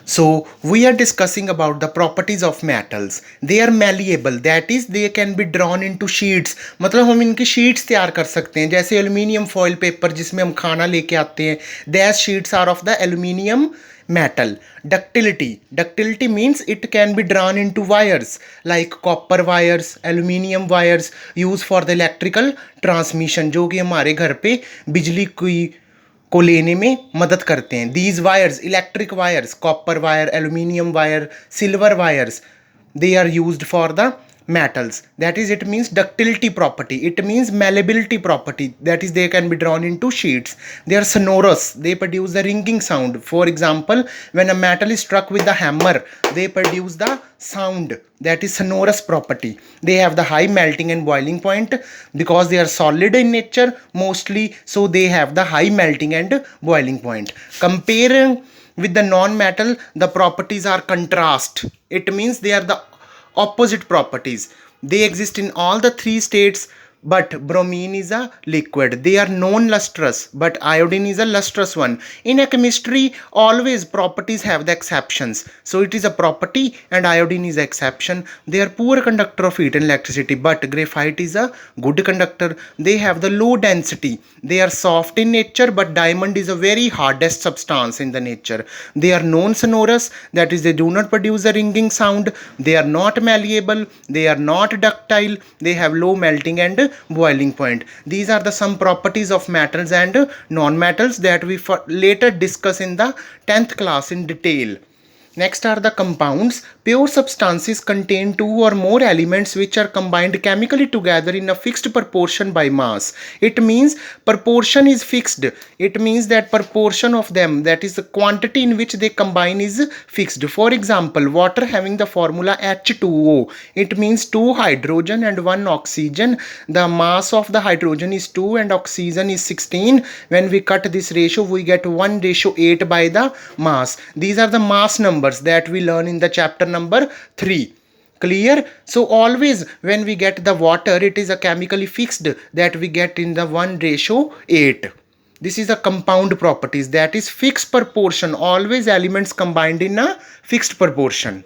So we are discussing about the properties of metals. They are malleable, that is they can be drawn into sheets. मतलब हम इनकी sheets तैयार कर सकते हैं, जैसे aluminium foil paper जिसमें हम खाना लेके आते हैं. These sheets are of the aluminium metal. Ductility means it can be drawn into wires like copper wires, aluminium wires used for the electrical transmission, जो कि हमारे घर पे बिजली को लेने में मदद करते हैं. These wires, electric wires, copper wire, aluminium wire, silver wires, they are used for the metals. That is, it means ductility property, it means malleability property, that is they can be drawn into sheets. They are sonorous, they produce the ringing sound. For example, when a metal is struck with the hammer, they produce the sound, that is sonorous property. They have the high melting and boiling point because they are solid in nature mostly, so they have the high melting and boiling point. Comparing with the non-metal, the properties are contrast. It means they are the opposite properties. They exist in all the three states, but bromine is a liquid. They are non-lustrous, but iodine is a lustrous one. In a chemistry, always properties have the exceptions. So it is a property and iodine is an exception. They are poor conductor of heat and electricity, but graphite is a good conductor. They have the low density. They are soft in nature, but diamond is a very hardest substance in the nature. They are non-sonorous, that is they do not produce a ringing sound. They are not malleable, they are not ductile, they have low melting and boiling point. These are the some properties of metals and non-metals that we later discuss in the 10th class in detail. Next are the compounds. Pure substances contain two or more elements which are combined chemically together in a fixed proportion by mass. It means proportion is fixed. It means that proportion of them, that is the quantity in which they combine, is fixed. For example, water having the formula H2O. It means 2 hydrogen and 1 oxygen. The mass of the hydrogen is 2 and oxygen is 16. When we cut this ratio, we get 1:8 by the mass. These are the mass numbers that we learn in the chapter number 3. Clear? So always when we get the water, it is a chemically fixed, that we get in the 1:8. This is a compound properties, that is fixed proportion, always elements combined in a fixed proportion.